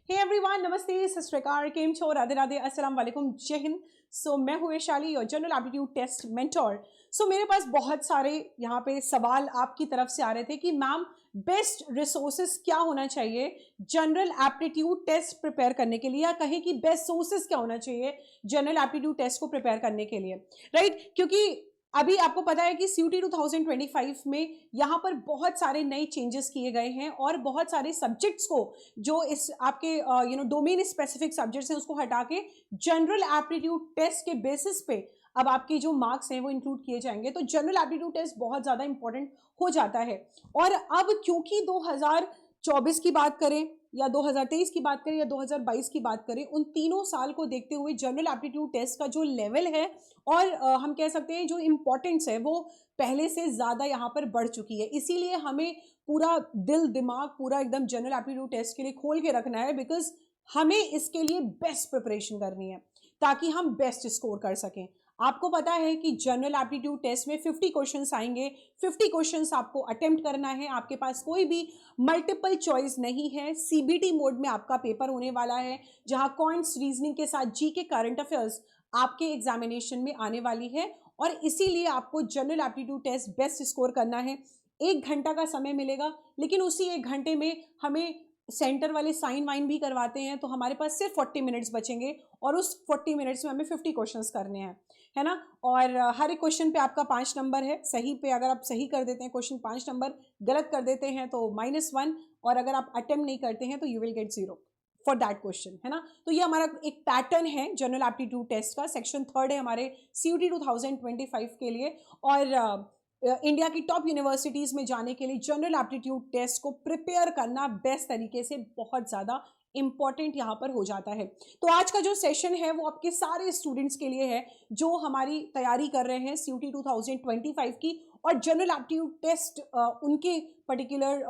Hey everyone, नमस्ते, सत श्री अकाल, केम छो, राधे राधे, अस्सलाम वालेकुम, जय हिंद। सो मैं हूँ वैशाली और जनरल एप्टीट्यूड टेस्ट मेंटोर। सो मेरे पास बहुत सारे यहाँ पे सवाल आपकी तरफ से आ रहे थे कि मैम बेस्ट रिसोर्सेज क्या होना चाहिए जनरल एप्टीट्यूड टेस्ट प्रिपेयर करने के लिए, या कहें कि बेस्ट सोर्सेज क्या होना चाहिए जनरल एप्टीट्यूड टेस्ट को प्रिपेयर करने के लिए, राइट? क्योंकि अभी आपको पता है कि CUET 2025 में यहाँ पर बहुत सारे नए चेंजेस किए गए हैं और बहुत सारे सब्जेक्ट्स को, जो इस आपके डोमेन स्पेसिफिक सब्जेक्ट्स हैं, उसको हटा के जनरल एप्टीट्यूड टेस्ट के बेसिस पे अब आपके जो मार्क्स हैं वो इंक्लूड किए जाएंगे। तो जनरल एप्टीट्यूड टेस्ट बहुत ज़्यादा इंपॉर्टेंट हो जाता है। और अब क्योंकि 2024 की बात करें या 2023 की बात करें या 2022 की बात करें, उन तीनों साल को देखते हुए जनरल एप्टीट्यूड टेस्ट का जो लेवल है और हम कह सकते हैं जो इम्पोर्टेंस है वो पहले से ज़्यादा यहाँ पर बढ़ चुकी है। इसीलिए हमें पूरा दिल दिमाग पूरा एकदम जनरल एप्टीट्यूड टेस्ट के लिए खोल के रखना है, बिकॉज हमें इसके लिए बेस्ट प्रिपरेशन करनी है ताकि हम बेस्ट स्कोर कर सकें। आपको पता है कि जनरल एप्टीट्यूड टेस्ट में 50 क्वेश्चंस आएंगे, 50 क्वेश्चंस आपको अटेम्प्ट करना है। आपके पास कोई भी मल्टीपल चॉइस नहीं है। CBT मोड में आपका पेपर होने वाला है, जहां क्वांट्स रीजनिंग के साथ जी के करंट अफेयर्स आपके एग्जामिनेशन में आने वाली है। और इसीलिए आपको general aptitude test best score करना है। 1 घंटा का समय मिलेगा, लेकिन उसी 1 घंटे में हमें सेंटर वाले साइन वाइन भी करवाते हैं, तो हमारे पास सिर्फ 40 मिनट्स बचेंगे और उस 40 मिनट्स में हमें 50 क्वेश्चंस करने हैं, है ना। और हर एक क्वेश्चन पे आपका 5 नंबर है। सही पे अगर आप सही कर देते हैं क्वेश्चन 5 नंबर, गलत कर देते हैं तो -1, और अगर आप अटेम्प्ट नहीं करते हैं तो you will get 0 for that question, है ना। तो ये हमारा एक पैटर्न है जनरल एप्टीट्यूड टेस्ट का। सेक्शन 3 है हमारे CUET 2025 के लिए। और इंडिया की टॉप यूनिवर्सिटीज में जाने के लिए जनरल एप्टीट्यूड टेस्ट को प्रिपेयर करना बेस्ट तरीके से बहुत ज़्यादा इंपॉर्टेंट यहाँ पर हो जाता है। तो आज का जो सेशन है वो आपके सारे स्टूडेंट्स के लिए है जो हमारी तैयारी कर रहे हैं CUET 2025 की, और जनरल एप्टीट्यूड टेस्ट उनके पर्टिकुलर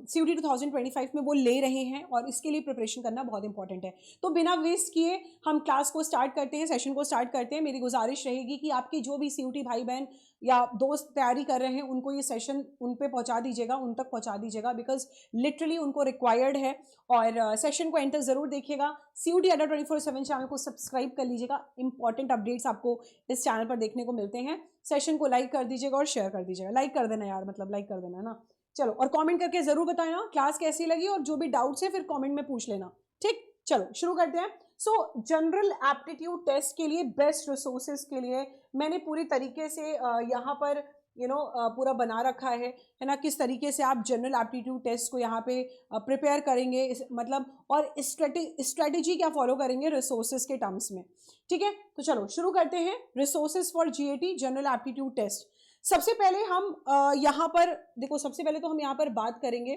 CUET 2025 में वो ले रहे हैं, और इसके लिए प्रिपरेशन करना बहुत इंपॉर्टेंट है। तो बिना वेस्ट किए हम क्लास को स्टार्ट करते हैं, सेशन को स्टार्ट करते हैं। मेरी गुजारिश रहेगी कि आपके जो भी CUET भाई बहन या दोस्त तैयारी कर रहे हैं उनको ये सेशन उन पे पहुंचा दीजिएगा, उन तक पहुंचा दीजिएगा, बिकॉज लिटरली उनको रिक्वायर्ड है। और सेशन को एंड तक जरूर देखिएगा। CUET Adda 24/7 चैनल को सब्सक्राइब कर लीजिएगा। इंपॉर्टेंट अपडेट्स आपको इस चैनल पर देखने को मिलते हैं। सेशन को लाइक कर दीजिएगा और शेयर कर दीजिएगा। लाइक कर देना यार, मतलब लाइक कर देना, है ना। चलो, और कमेंट करके जरूर बताना क्लास कैसी लगी, और जो भी डाउट्स है फिर कमेंट में पूछ लेना, ठीक। चलो शुरू करते हैं। सो जनरल एप्टीट्यूड टेस्ट के लिए बेस्ट रिसोर्सेज के लिए मैंने पूरी तरीके से यहाँ पर पूरा बना रखा है ना, किस तरीके से आप जनरल एप्टीट्यूड टेस्ट को यहाँ पे प्रिपेयर करेंगे, मतलब और स्ट्रेटेजी क्या फॉलो करेंगे रिसोर्सेज के टर्म्स में, ठीक है। तो चलो शुरू करते हैं। Resources for GAT general aptitude test. सबसे पहले हम यहाँ पर देखो, सबसे पहले तो हम यहाँ पर बात करेंगे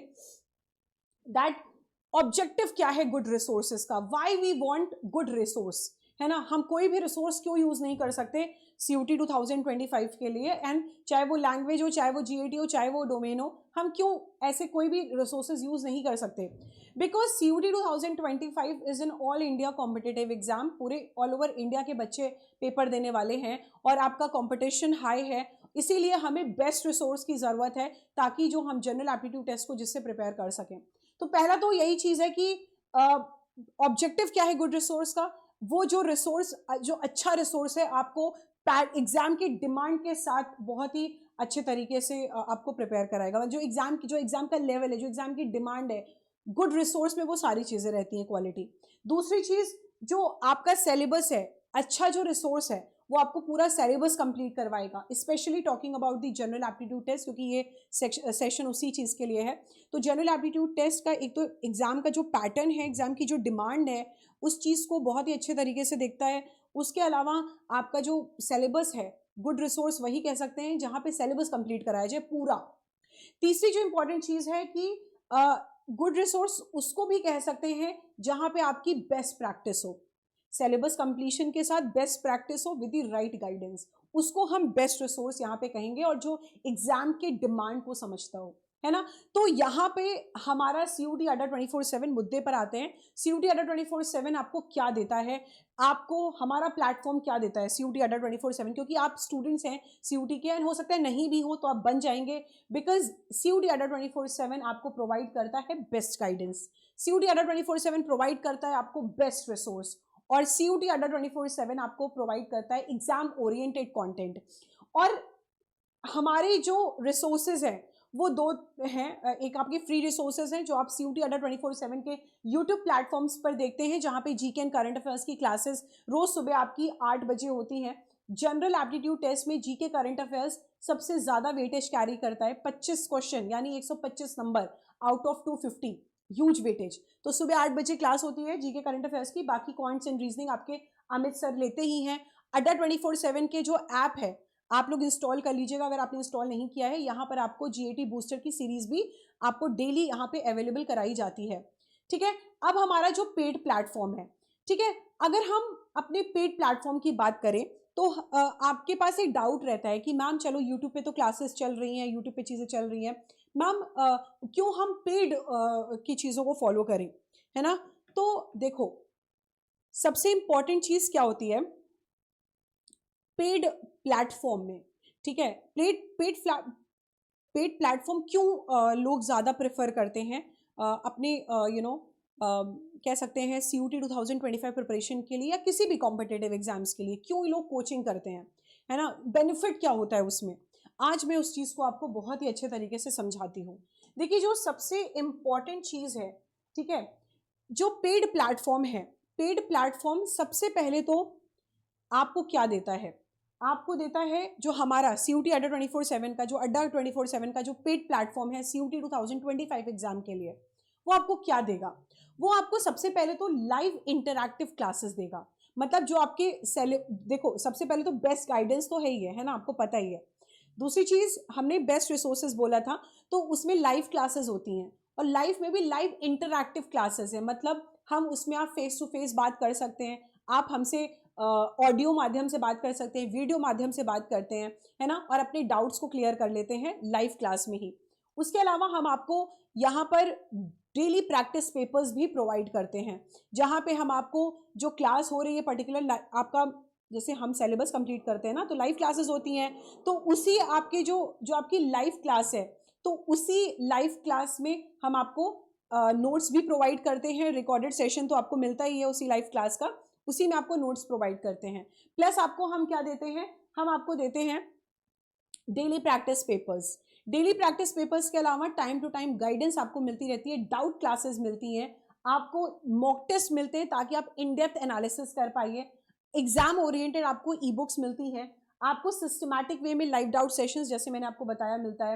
दैट ऑब्जेक्टिव क्या है गुड रिसोर्सेज का, why we want good resource, है ना। हम कोई भी रिसोर्स क्यों यूज नहीं कर सकते CUET 2025 के लिए, एंड चाहे वो लैंग्वेज हो, चाहे वो GAT हो, चाहे वो डोमेन हो, हम क्यों ऐसे कोई भी रिसोर्सेज यूज नहीं कर सकते। Because CUET 2025 is an all India competitive exam. पूरे ऑल ओवर इंडिया के बच्चे पेपर देने वाले हैं और आपका कॉम्पिटिशन हाई है, इसीलिए हमें बेस्ट रिसोर्स की ज़रूरत है ताकि जो हम जनरल एप्टीट्यूड टेस्ट को जिससे प्रिपेयर कर सकें। तो पहला तो यही चीज़ है कि ऑब्जेक्टिव क्या है गुड रिसोर्स का। वो जो रिसोर्स, जो अच्छा रिसोर्स है, आपको एग्जाम की डिमांड के साथ बहुत ही अच्छे तरीके से आपको प्रिपेयर कराएगा। जो एग्जाम का लेवल है, जो एग्जाम की डिमांड है, गुड रिसोर्स में वो सारी चीज़ें रहती हैं, क्वालिटी। दूसरी चीज़, जो आपका सिलेबस है, अच्छा जो रिसोर्स है वो आपको पूरा सिलेबस कंप्लीट करवाएगा, specially talking about the general aptitude test, क्योंकि ये सेशन उसी चीज़ के लिए है। तो जनरल एप्टीट्यूड टेस्ट का एक तो एग्जाम का जो पैटर्न है, एग्जाम की जो डिमांड है, उस चीज़ को बहुत ही अच्छे तरीके से देखता है। उसके अलावा आपका जो सिलेबस है, गुड रिसोर्स वही कह सकते हैं जहाँ पे सिलेबस कंप्लीट कराया जाए पूरा। तीसरी जो इंपॉर्टेंट चीज़ है कि गुड रिसोर्स उसको भी कह सकते हैं जहाँ पे आपकी बेस्ट प्रैक्टिस हो, सिलेबस कंप्लीशन के साथ बेस्ट प्रैक्टिस हो विद द राइट गाइडेंस, उसको हम बेस्ट रिसोर्स यहाँ पे कहेंगे, और जो एग्जाम के डिमांड को समझता हो, है ना। तो यहाँ पे हमारा CUET अड्डा 24/7 मुद्दे पर आते हैं। CUET अड्डा 24/7 आपको क्या देता है, आपको हमारा प्लेटफॉर्म क्या देता है CUET अड्डा 24/7, क्योंकि आप स्टूडेंट्स हैं CUET के, एंड हो सकता है नहीं भी हो तो आप बन जाएंगे, बिकॉज CUET अड्डा 24/7 आपको प्रोवाइड करता है बेस्ट गाइडेंस। CUET अड्डा 24/7 प्रोवाइड करता है आपको बेस्ट रिसोर्स, और CUET अड्डा 24/7 आपको प्रोवाइड करता है एग्जाम ओरिएंटेड कंटेंट। और हमारे जो रिसोर्सेज हैं वो दो हैं, एक आपके फ्री रिसोर्सेज हैं जो आप CUET अड्डा 24/7 के यूट्यूब प्लेटफॉर्म्स पर देखते हैं, जहाँ पे जीके एंड करंट अफेयर्स की क्लासेस रोज सुबह आपकी 8 बजे होती हैं। जनरल एप्टीट्यूड टेस्ट में जीके करंट अफेयर्स सबसे ज़्यादा वेटेज कैरी करता है, 25 क्वेश्चन यानी 125 number out of 250, huge weightage. तो सुबह 8 बजे क्लास होती है जीके करंट अफेयर्स की, बाकी क्वांट्स एंड रीजनिंग आपके अमित सर लेते ही हैं। अड्डा 24/7 के जो ऐप है आप लोग इंस्टॉल कर लीजिएगा अगर आपने इंस्टॉल नहीं किया है। यहाँ पर आपको GAT बूस्टर की सीरीज भी आपको डेली यहाँ पे अवेलेबल कराई जाती है, ठीक है। अब हमारा जो पेड प्लेटफॉर्म है, ठीक है, अगर हम अपने पेड प्लेटफॉर्म की बात करें तो आपके पास एक डाउट रहता है कि मैम चलो यूट्यूब पे तो क्लासेस चल रही हैं, यूट्यूब पे चीज़ें चल रही हैं, मैम क्यों हम पेड की चीज़ों को फॉलो करें, है ना। तो देखो सबसे इंपॉर्टेंट चीज़ क्या होती है पेड प्लेटफॉर्म में, ठीक है। पेड प्लेटफॉर्म क्यों लोग ज़्यादा प्रेफर करते हैं अपने कह सकते हैं CUET 2025 प्रिपरेशन के लिए या किसी भी कॉम्पिटिटिव एग्जाम्स के लिए, क्यों लोग कोचिंग करते हैं, है ना, बेनिफिट क्या होता है उसमें। आज मैं उस चीज़ को आपको बहुत ही अच्छे तरीके से समझाती हूँ। देखिए जो सबसे इम्पॉर्टेंट चीज़ है, ठीक है, जो पेड प्लेटफॉर्म है, पेड प्लेटफॉर्म सबसे पहले तो आपको क्या देता है, आपको देता है जो हमारा CUET अड्डा 24/7 का, जो अड्डा 24/7 का जो पेड प्लेटफॉर्म है CUET 2025 एग्जाम के लिए, वो आपको क्या देगा। वो आपको सबसे पहले तो लाइव इंटरैक्टिव क्लासेस देगा। मतलब जो आपके देखो सबसे पहले तो बेस्ट गाइडेंस तो है ही है ना, आपको पता ही है। दूसरी चीज़ हमने बेस्ट रिसोर्सेज बोला था, तो उसमें लाइव क्लासेस होती हैं, और लाइव में भी लाइव इंटरैक्टिव क्लासेस है, मतलब हम उसमें आप फेस टू फेस बात कर सकते हैं, आप हमसे ऑडियो माध्यम से बात कर सकते हैं, वीडियो माध्यम से बात करते हैं, है ना, और अपने डाउट्स को क्लियर कर लेते हैं लाइव क्लास में ही। उसके अलावा हम आपको यहाँ पर डेली प्रैक्टिस पेपर्स भी प्रोवाइड करते हैं, जहाँ पे हम आपको जो क्लास हो रही है पर्टिकुलर आपका, जैसे हम सिलेबस कंप्लीट करते हैं ना तो लाइव क्लासेस होती हैं, तो उसी आपके जो जो आपकी लाइव क्लास है, तो उसी लाइव क्लास में हम आपको नोट्स भी प्रोवाइड करते हैं। रिकॉर्डेड सेशन तो आपको मिलता ही है उसी लाइव क्लास का, उसी में आपको नोट्स प्रोवाइड करते हैं। प्लस आपको हम क्या देते हैं, हम आपको देते हैं daily practice papers. Daily practice papers के अलावा टाइम टू टाइम गाइडेंस आपको मिलती रहती है, डाउट क्लासेस मिलती हैं, आपको मॉक टेस्ट मिलते हैं ताकि आप इन डेप्थ एनालिसिस कर पाइए, एग्जाम ओरिएंटेड आपको ई बुक्स मिलती हैं, आपको सिस्टमैटिक वे में लाइव डाउट सेशंस जैसे मैंने आपको बताया मिलता है।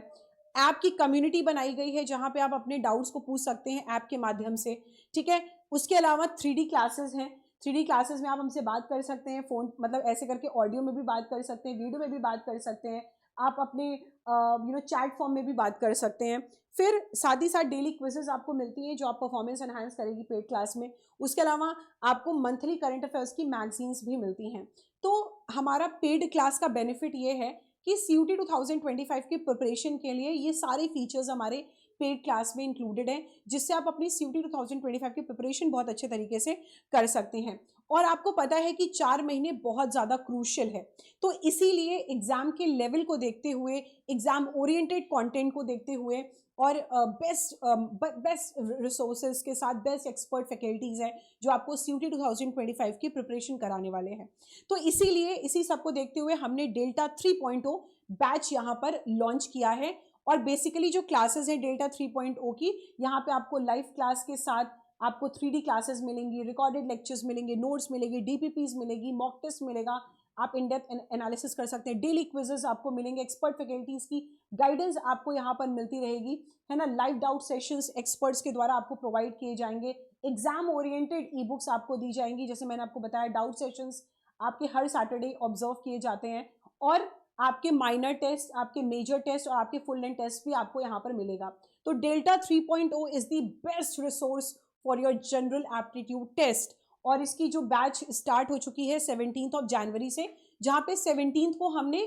ऐप की कम्युनिटी बनाई गई है जहाँ पे आप अपने डाउट्स को पूछ सकते हैं ऐप के माध्यम से, ठीक है। उसके अलावा 3D क्लासेस हैं, 3D क्लासेस में आप हमसे बात कर सकते हैं, फ़ोन मतलब ऐसे करके ऑडियो में भी बात कर सकते हैं, वीडियो में भी बात कर सकते हैं, आप अपने चैट फॉर्म में भी बात कर सकते हैं। फिर साथ ही साथ डेली क्विजेज आपको मिलती हैं जो आप परफॉर्मेंस एनहांस करेगी पेड क्लास में। उसके अलावा आपको मंथली करंट अफेयर्स की मैगजीन्स भी मिलती हैं। तो हमारा पेड क्लास का बेनिफिट ये है कि CUET 2025 की प्रिपरेशन के लिए ये सारे फीचर्स हमारे पेड क्लास में इंक्लूडेड हैं, जिससे आप अपनी CUET 2025 की प्रिपरेशन बहुत अच्छे तरीके से कर सकते हैं। और आपको पता है कि 4 महीने बहुत ज़्यादा क्रूशियल है, तो इसीलिए एग्ज़ाम के लेवल को देखते हुए, एग्ज़ाम ओरिएंटेड कंटेंट को देखते हुए, और बेस्ट रिसोर्सेज के साथ बेस्ट एक्सपर्ट फैकल्टीज़ हैं जो आपको CUET 2025 की प्रिपरेशन कराने वाले हैं। तो इसीलिए इसी सब को देखते हुए हमने डेल्टा 3.0 बैच यहाँ पर लॉन्च किया है, और बेसिकली जो क्लासेस हैं डेल्टा 3.0 की, यहाँ पे आपको लाइव क्लास के साथ आपको 3D क्लासेस मिलेंगी, रिकॉर्डेड लेक्चर्स मिलेंगे, नोट्स मिलेंगे, DPPs मिलेगी, मॉक टेस्ट मिलेगा, आप इन डेप्थ एनालिसिस कर सकते हैं, डेली क्विजेस आपको मिलेंगे, एक्सपर्ट फैकल्टीज की गाइडेंस आपको यहाँ पर मिलती रहेगी, है ना, लाइव डाउट सेशंस एक्सपर्ट्स के द्वारा आपको प्रोवाइड किए जाएंगे, एग्जाम ओरिएंटेड ई बुक्स आपको दी जाएंगी, जैसे मैंने आपको बताया डाउट सेशंस आपके हर सैटरडे ऑब्जर्व किए जाते हैं, और आपके माइनर टेस्ट, आपके मेजर टेस्ट और आपके फुल लेंथ टेस्ट भी आपको यहाँ पर मिलेगा। तो delta 3.0 is the best resource for your general aptitude test, और इसकी जो बैच स्टार्ट हो चुकी है 17 जनवरी से, जहाँ पे 17 को हमने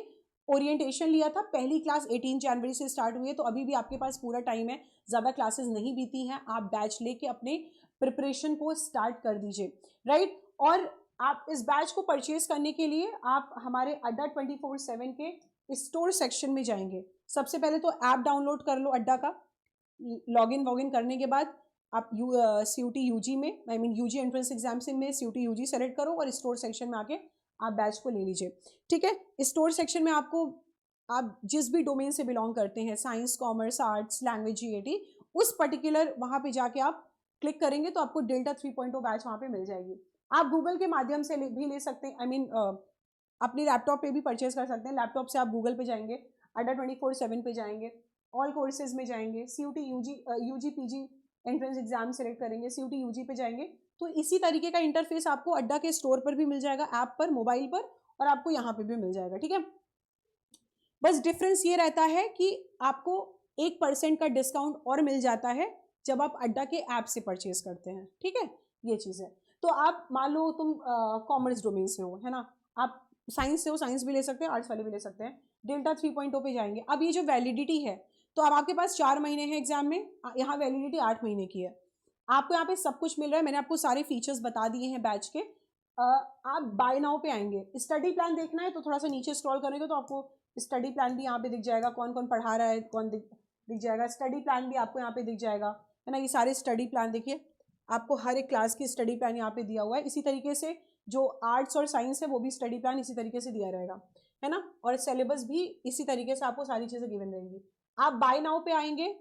ओरिएंटेशन लिया था, पहली क्लास 18 जनवरी से स्टार्ट हुई है, तो अभी भी आपके पास पूरा टाइम है, ज़्यादा क्लासेस नहीं बीती हैं, आप बैच लेके अपने प्रिपरेशन को स्टार्ट कर दीजिए, राइट। और आप इस बैच को परचेज करने के लिए आप हमारे अड्डा 24/7 के स्टोर सेक्शन में जाएंगे। सबसे पहले तो ऐप डाउनलोड कर लो अड्डा का, लॉगिन वॉगिन करने के बाद आप CUT UG में, I mean UG entrance exam से में CUT UG सेलेक्ट करो और स्टोर सेक्शन में आके आप बैच को ले लीजिए, ठीक है। स्टोर सेक्शन में आपको, आप जिस भी डोमेन से बिलोंग करते हैं, science, commerce, arts, language, GAT, उस पर्टिकुलर वहाँ पे जाके आप क्लिक करेंगे तो आपको डेल्टा 3.0 बैच वहाँ पे मिल जाएगी। आप गूगल के माध्यम से भी ले सकते हैं, आई मीन अपने लैपटॉप पे भी परचेज कर सकते हैं। लैपटॉप से आप गूगल पे जाएंगे, अड्डा 24/7 पे जाएंगे, ऑल कोर्सेज में जाएंगे, CUT UG PG entrance exam select करेंगे, CUT UG पे जाएंगे, तो इसी तरीके का इंटरफेस आपको अड्डा के स्टोर पर भी मिल जाएगा, ऐप पर, मोबाइल पर, और आपको यहाँ पे भी मिल जाएगा, ठीक है। बस डिफरेंस ये रहता है कि आपको 1% का डिस्काउंट और मिल जाता है जब आप अड्डा के ऐप से परचेज करते हैं, ठीक है, ये चीज़ है। तो आप मान लो तुम कॉमर्स डोमेन से हो, है ना, आप साइंस से हो, साइंस भी ले सकते हैं, आर्ट्स वाले भी ले सकते हैं, डेल्टा 3.0 पे जाएंगे। अब ये जो वैलिडिटी है, तो अब आपके पास 4 महीने हैं एग्जाम में, यहाँ वैलिडिटी 8 महीने की है। आपको यहाँ पे सब कुछ मिल रहा है, मैंने आपको सारे फीचर्स बता दिए हैं बैच के। आप बाय नाउ पे आएंगे, स्टडी प्लान देखना है तो थोड़ा सा नीचे स्क्रॉल करेंगे तो आपको स्टडी प्लान भी यहाँ पे दिख जाएगा, कौन कौन पढ़ा रहा है, कौन दिख जाएगा, स्टडी प्लान भी आपको यहाँ पे दिख जाएगा, है ना। ये सारे स्टडी प्लान देखिए, आपको हर एक क्लास की स्टडी प्लान यहाँ पे दिया हुआ है। इसी तरीके से जो आर्ट्स और साइंस है वो भी स्टडी प्लान इसी तरीके से दिया रहेगा, है ना, और सिलेबस भी इसी तरीके से आपको सारी चीज़ें गिवन रहेंगी। आप बाय नाउ पे आएंगे,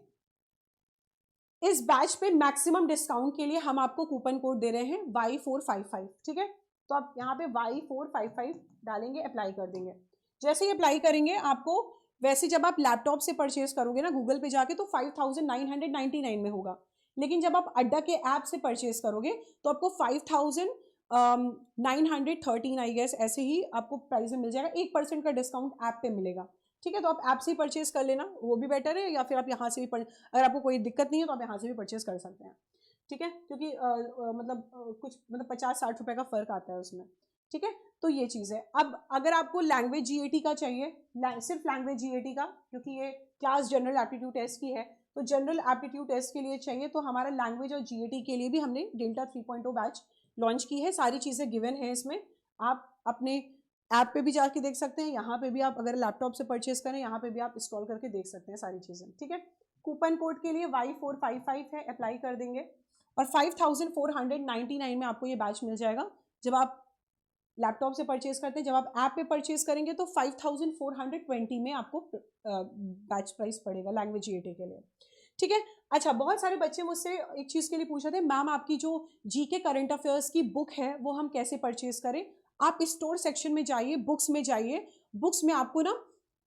इस बैच पे मैक्सिमम डिस्काउंट के लिए हम आपको कूपन कोड दे रहे हैं Y455, ठीक है। तो आप यहाँ पे Y455 डालेंगे, अप्लाई कर देंगे। जैसे ही अप्लाई करेंगे, आपको वैसे जब आप लैपटॉप से परचेज करोगे ना गूगल पे जाके, तो 5999 में होगा, लेकिन जब आप अड्डा के ऐप से परचेज करोगे तो आपको 5913 आई गेस, ऐसे ही आपको प्राइस में मिल जाएगा। 1% का डिस्काउंट ऐप पे मिलेगा, ठीक है। तो आप ऐप से ही परचेज कर लेना, वो भी बेटर है, या फिर आप यहाँ से भी अगर आपको कोई दिक्कत नहीं है तो आप यहाँ से भी परचेज कर सकते हैं, ठीक है, क्योंकि कुछ मतलब 50-60 रुपए का फ़र्क आता है उसमें, ठीक है। तो ये चीज़ है। अब अगर आपको लैंग्वेज GAT का चाहिए, सिर्फ लैंग्वेज GAT का, क्योंकि ये क्लास जनरल एप्टीट्यूड टेस्ट की है, तो जनरल एप्टीट्यूड टेस्ट के लिए चाहिए, तो हमारा लैंग्वेज और GAT के लिए भी हमने डेल्टा 3.0 बैच लॉन्च की है। सारी चीज़ें गिवन है इसमें, आप अपने ऐप पे भी जाके देख सकते हैं, यहाँ पे भी आप अगर लैपटॉप से परचेज करें, यहाँ पे भी आप इंस्टॉल करके देख सकते हैं सारी चीज़ें, ठीक है। कूपन कोड के लिए Y455 है, अप्लाई कर देंगे, और 5499 में आपको ये बैच मिल जाएगा। जब आप लैपटॉप से परचेज करते हैं, जब आप ऐप पे परचेज करेंगे तो 5420 में आपको बैच प्राइस पड़ेगा लैंग्वेज GAT के लिए, ठीक है। अच्छा, बहुत सारे बच्चे मुझसे एक चीज़ के लिए पूछ रहे थे, मैम आपकी जो GK करंट अफेयर्स की बुक है वो हम कैसे परचेज करें। आप स्टोर सेक्शन में जाइए, बुक्स में जाइए, बुक्स में आपको ना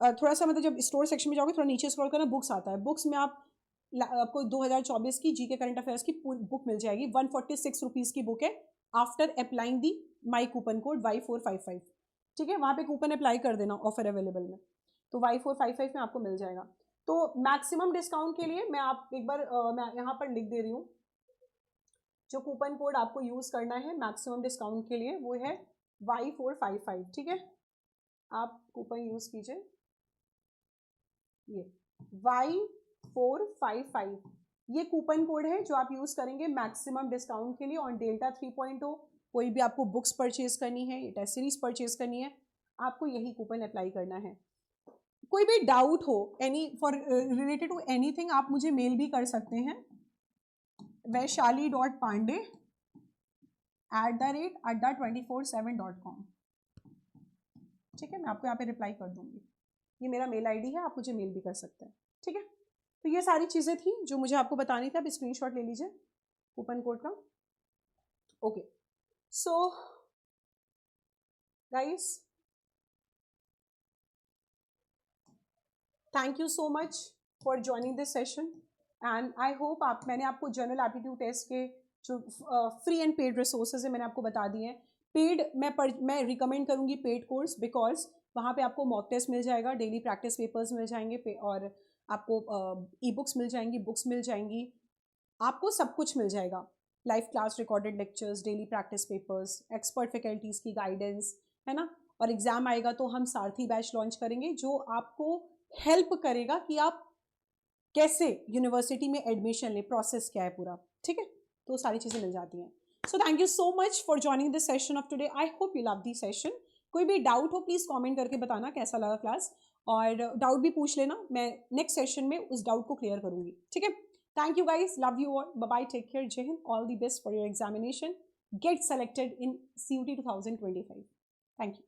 थोड़ा सा, मतलब जब स्टोर सेक्शन में जाओगे थोड़ा नीचे स्क्रॉल करना, बुक्स आता है, बुक्स में आपको 2024 की GK करंट अफेयर्स की पूरी बुक मिल जाएगी। 146 रुपीज़ की बुक है, after applying the my coupon code Y455, ठीक है। वहाँ पे कूपन अप्लाई कर देना ऑफर अवेलेबल में, तो Y455 में आपको मिल जाएगा। तो मैक्सिमम डिस्काउंट के लिए मैं आप एक बार मैं यहाँ पर लिख दे रही हूँ, जो कूपन कोड आपको यूज़ करना है मैक्सिमम डिस्काउंट के लिए वो है Y455, ठीक है। आप कूपन यूज़ कीजिए, ये Y455 ये कूपन कोड है जो आप यूज़ करेंगे मैक्सिमम डिस्काउंट के लिए ऑन डेल्टा 3.0। कोई भी आपको बुक्स परचेज करनी है, टेस्ट सीरीज परचेज करनी है, आपको यही कूपन अप्लाई करना है। कोई भी डाउट हो any for related to anything, आप मुझे मेल भी कर सकते हैं, vaishali.pandey@adda247.com, ठीक है। मैं आपको यहाँ पे रिप्लाई कर दूंगी, ये मेरा मेल ID है, आप मुझे मेल भी कर सकते हैं, ठीक है। तो ये सारी चीज़ें थी जो मुझे आपको बतानी थी। आप स्क्रीनशॉट ले लीजिए कूपन कोड का, okay. So guys, thank you so much for joining this session, and I hope मैंने आपको जनरल एप्टीट्यूड टेस्ट के जो फ्री एंड पेड रिसोर्सेज है मैंने आपको बता दिए हैं। पेड मैं रिकमेंड करूँगी पेड कोर्स, बिकॉज वहाँ पे आपको मॉक टेस्ट मिल जाएगा, डेली प्रैक्टिस पेपर्स मिल जाएंगे, और आपको ई-बुक्स मिल जाएंगी, बुक्स मिल जाएंगी, आपको सब कुछ मिल जाएगा। Live class recorded lectures, daily practice papers, expert faculties की गाइडेंस, है ना, और एग्ज़ाम आएगा तो हम सारथी बैच लॉन्च करेंगे जो आपको हेल्प करेगा कि आप कैसे यूनिवर्सिटी में एडमिशन लें, प्रोसेस क्या है पूरा, ठीक है, तो सारी चीज़ें मिल जाती हैं। So thank you so much for joining this session of today. I hope you love this session. कोई भी डाउट हो प्लीज़ कमेंट करके बताना कैसा लगा क्लास, और डाउट भी पूछ लेना, मैं नेक्स्ट सेशन में उस डाउट को क्लियर करूंगी, ठीक है। Thank you guys, love you all, bye bye, take care, जय हिंद, all the best for your examination, get selected in CUT 2025। Thank you.